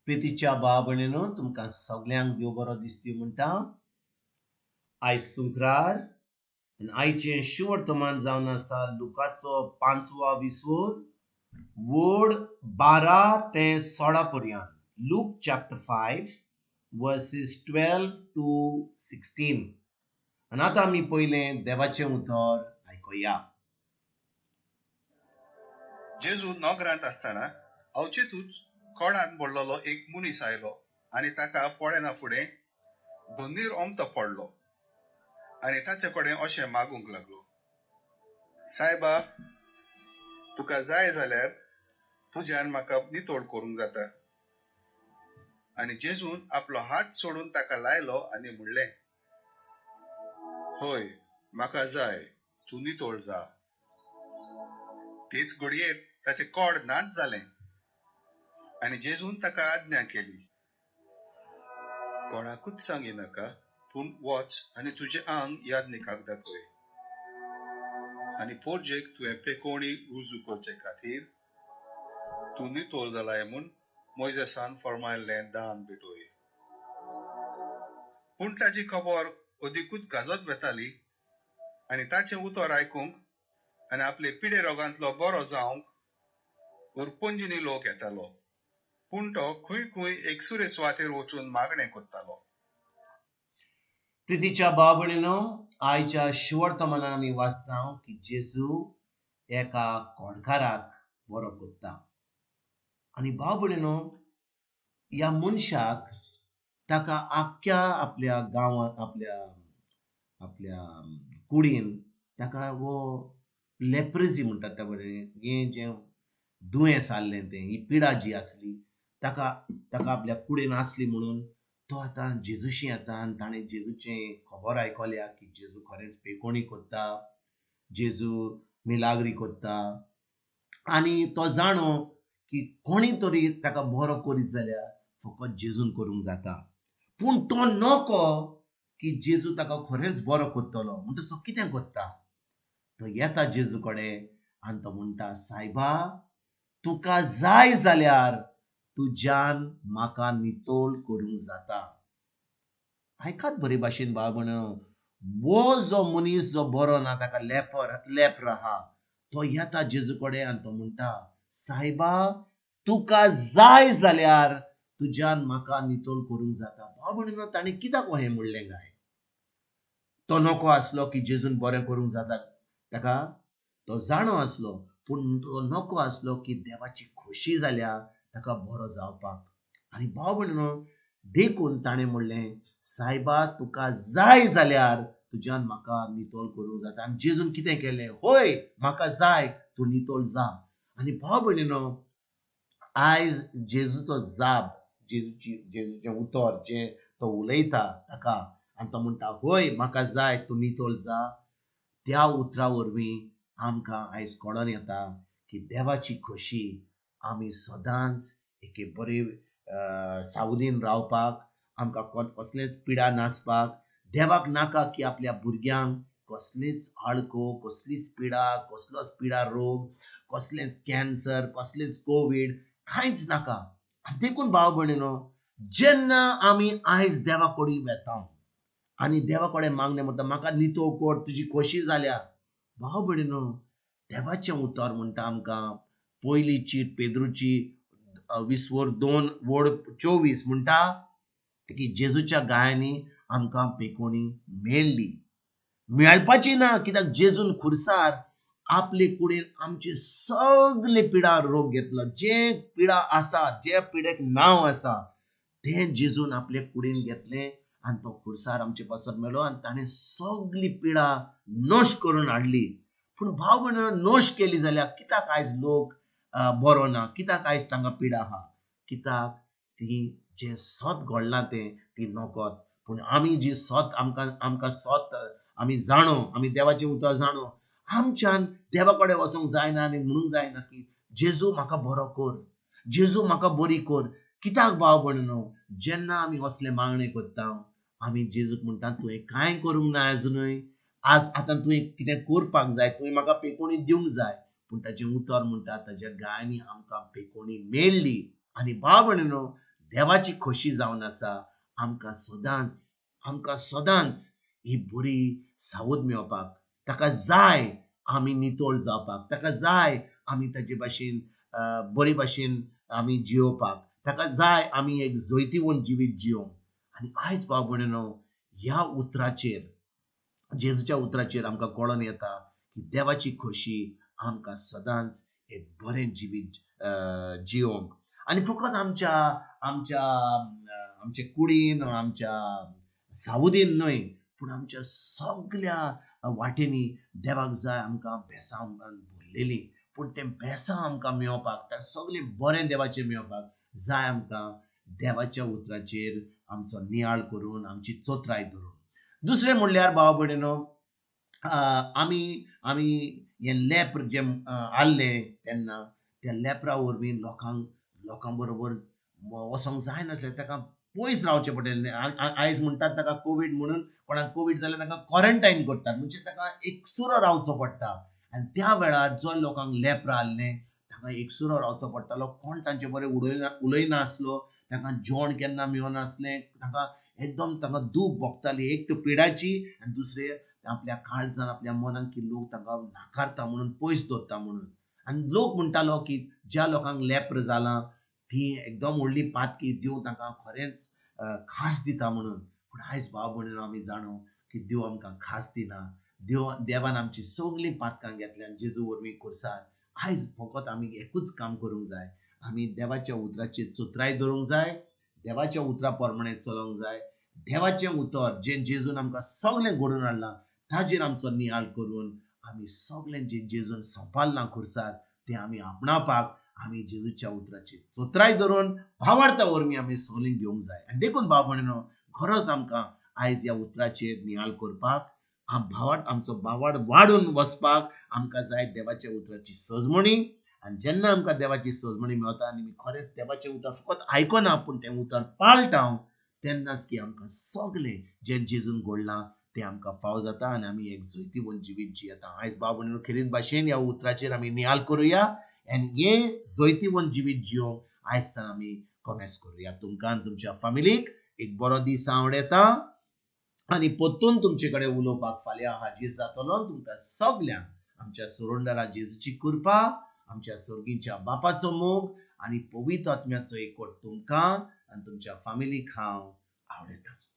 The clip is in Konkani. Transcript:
प्रितीच्या भाव भयणीनो तुमकां सगळ्यांक देव बरो दिसती म्हणटा. आयज सुंकरार आनी आयचें शिवर्तमान जावन आसा लुकाचो 5वा विसवोर वोड 12 ते 16 पर्यंत. लूक चॅप्टर 5 वर्सेस 12 to 16. आनी आतां आमी पयलें देवाचें उतर आयकुया. जेजू नोगरांत आसतना अवचितूच कोणान बोडलोलो एक मनीस आयलो आनी ताका पोळेना फुडें दोनीर ओमतो पडलो आनी ताचे कडेन अशें मागूंक लागलो, सायबा, तुका जाय जाल्यार तुज्यान म्हाका नितोळ करूंक जाता. आनी जेजून आपलो हात सोडून ताका लायलो आनी म्हणलें, होय, म्हाका जाय, तूं नितोळ जा. तेच घडयेर ताचें कोड नाच जालें आनी जेजून ताका आज्ञा केली, कोणाकूच सांगी नाका, पूण वच आनी तुजें आंग यादनिकाक दाखय. आनी पोरजेक तुवें पेकोवणी रुजू करचे खातीर तूं नितोळ जालाय म्हूण मोइजेसान फर्मायल्लें दान भेटोय. पूण ताची खबर अदिकूच गाजत वेताली आनी ताचें उतर आयकूंक आनी आपले पिडे रोगांतलो बरो जावंक उरपंजिनी लोक येतालो. पूण तो खंय खंय एक सुरे सुवातेर वचून मागणें करतालो. प्रितीच्या भाव भयणीनो, आयच्या शिवर्तमानान आमी वाचता की जेजू एका कोडकाराक बरो करता. आनी भाव भयणीनो, ह्या मनशाक ताका आख्ख्या आपल्या गांवांत आपल्या कुडीन ताका वो लेप्रेसी म्हणटात त्या हें जें दुयेंस आसलें तें, ही पिडा जी आसली ताका आपल्या कुडीन आसली म्हणून तो आतां जेजूशी येता आनी ताणें जेजूचें खबर आयकल्या की जेजू खरेंच पेकोवणी करता, जेजू मिलाग्री करता. आनी तो जाणो की कोणी तरी ताका बरो करीत जाल्यार फकत जेजून करूंक जाता. पूण तो नको की जेजू ताका खरेंच बरो करतलो म्हणटच तो कितें करता, तो येता जेजू कडेन आनी तो म्हणटा, सायबा, तुका जाय जाल्यार तुज्यान म्हाका नितोळ करूंक जाता. आयकात बरे भाशेन भाव भयणीनो, वो जो मनीस जो बरो ना, ताका लेप्र आहा, तो येता जेजू कडेन आनी तो म्हणटा, सायबा, तुका जाय जाल्यार तुज्यान म्हाका नितोळ करूंक जाता. भाव भयणीनो, ताणें कित्याक हें म्हणलें काय? तो नको आसलो की जेजून बरें करूंक जाता ताका, तो जाणो आसलो, पूण तो नको आसलो की देवाची खोशी जाल्या ताका बरो जावपाक. आनी भाव भयणीनो, देखून ताणें म्हणलें, सायबा, तुका जाय जाल्यार तुज्यान म्हाका नितोळ करूंक जाता. आनी जेजून कितें केलें? होय, म्हाका जाय, तूं नितोळ जा. आनी भाव भयणीनो, आयज जेजूचो जाप, जेजूचें उतर जें तो उलयता ताका आनी तो म्हणटा, होय, म्हाका जाय, तूं नितोळ जा, त्या उतरा वरवीं आमकां आयज कळोन येता की देवाची खोशी आमी सदांच एके बरे सावधीन रावपाक, आमकां कसलेंच पिडा नासपाक. देवाक नाका की आपल्या भुरग्यांक कसलीच आळको, कसलीच पिडा, कसलोच पिडा रोग, कसलेंच कॅन्सर, कसलेंच कोवीड, कांयच नाका. देखून भाव भयणीनो, जेन्ना आमी आयज देवा कडेन वेता आनी देवा कडेन मागणें म्हणटा, म्हाका नितोळ कर, तुजी खोशी जाल्या, भाव भयणीनो, देवाचें उतर म्हणटा आमकां पयली चीट पेद्रूची विसवोर 2 वोड 24 म्हणटा की जेजूच्या गायांनी आमकां पेकोवणी मेळ्ळी. मेळपाची ना, कित्याक जेजून खुर्सार आपले कुडीन आमचे सगळे पिडा रोग घेतलो. जे पिडा आसा, जे पिडेक नांव आसा, तें जेजून आपले कुडीन घेतलें आनी तो खुर्सार आमचे पासत मेलो आनी ताणें सगळी पिडा नोश करून हाडली. पूण भाव भयणीनो, नोश केली जाल्यार कित्याक आयज लोक बरो ना, कित्याक आयज तांकां पिडा आहा? कित्याक ती जें सत घडलां तें ती नोकोत. पूण आमी जी सत आमकां सत आमी जाणो, आमी देवाचें उतर जाणो, आमच्यान देवा कडेन वचूंक जायना आनी म्हणूंक जायना की जेजू म्हाका बरो कर, जेजू म्हाका बरी कर. कित्याक भाव भयणीनो, जेन्ना आमी असले मागणें करता, आमी जेजूक म्हणटा, तुवें कांय करूंक ना आजुनूय, आज आतां तुवें कितें करपाक जाय, तुवें म्हाका पेकोवणी दिवंक जाय. पूण ताचें उतर म्हणटा, ताच्या गायांनी आमकां पेकोवणी मेळ्ळी. आनी भाव भयणीनो, देवाची खोशी जावन आसा आमकां सदांच ही बरी सावध मेळपाक ताका जाय आमी नितोळ जावपाक ताका जाय आमी ताचे भाशेन बरे भाशेन आमी जियोवपाक ताका जाय आमी एक जैतिवंत जिवीत जियोंक आनी आयज भाव भयणीनो ह्या उतराचेर जेजूच्या उतराचेर आमकां कळोन येता की देवाची खोशी आमकां सदांच एक बरें जिवीत जियोंक आनी फकत आमच्या आमच्या आमच्या कुडीन आमच्या सावधीन न्हय पूण आमच्या सगळ्या वाटेनी देवाक जाय आमकां भेसां भरलेली पूण तें भेसां आमकां मेळपाक तें सगळें बरें देवाचें मेळपाक जाय आमकां देवाच्या उतराचेर आमचो नियाळ करून आमची चोत्राय धरून दुसरें म्हणल्यार भाव भयणीनो आमी आमी हें लेप्र जें आसलें तेन्ना त्या लेप्रा वरवीं लोकां बरोबर वसोंक जाय नासलें ताका पयस रावचें पडलें आयज म्हणटात ताका कोवीड म्हणून कोणाक कोवीड जाल्यार ताका क्वॉरंटायन करतात म्हणजे ताका एकसुरो रावचो पडटा आनी त्या वेळार जो लोकांक लेप्रा आसलें ताका एकसुरो रावचो पडटालो कोण तांचे बरें उलयनासलो ताका जेवण केन्ना मेळनासलें ताका एकदम ताका दूख भोगताली एक तर पिडाची आनी दुसरें आपल्या काळजान आपल्या मनान की लोक ताका नाकारता म्हणून पयस दवरता म्हणून आनी लोक म्हणटालो की ज्या लोकांक लेप्र जालां ती एकदम व्हडली पातकी देव तांकां खरेंच खास दिता म्हणून पूण आयज भाव भयणीनो आमी जाणो की देव आमकां खास दिना देवान आमची सगळीं पातकां घेतल्यान जेजू वरवीं खुर्सार आयज फकत आमी एकूच काम करूंक जाय आमी देवाच्या उतराचेर चोत्राय धरूंक जाय देवाच्या उतरा प्रमाणे चलोंक जाय देवाचें उतर जें जेजून आमकां सगळें घडोवन हाडलां ताजेर आमचो नियाळ करून आमी सगळें जें जेजून संपालना खुर्सार तें आमी आपणावपाक आमी जेजूच्या उतराचेर चोत्राय धरून भावार्था वरवीं आमी सगळीं घेवंक जाय आनी देखून भाव भयणीनो खरोच आमकां आयज ह्या उतराचेर नियाळ करपाक आमचो भावार्थ वाडून वचपाक आमकां जाय देवाच्या उतराची सजमणी आनी जेन्ना आमकां देवाची सजमणी मेळटा आनी आमी खरेंच देवाचें उतर फकत आयकना पूण तें उतर पाळटा तेन्नाच की आमकां सगळें जें जेजून घडलां तें आमकां फाव जाता आनी आमी एक जैतिवंत जिवीत जियेता आयज भाव भयणीनो खेरीत भाशेन ह्या उतराचेर आमी नियाळ करुया आनी हें जैतिवंत जिवीत जियोंक आयज तर आमी कमेस करुया तुमकां आनी तुमच्या फॅमिलीक एक बरो दीस आवड येता आनी परतून तुमचे कडेन उलोवपाक फाल्यां हाजीर जातलो तुमकां सगल्यांक आमच्या सुरोंडरा जेजूची कृपा आमच्या सर्गीच्या बापाचो मोग आनी पवित्र आत्म्याचो एकवट तुमकां आनी तुमच्या फॅमिलीक हांव आवडयता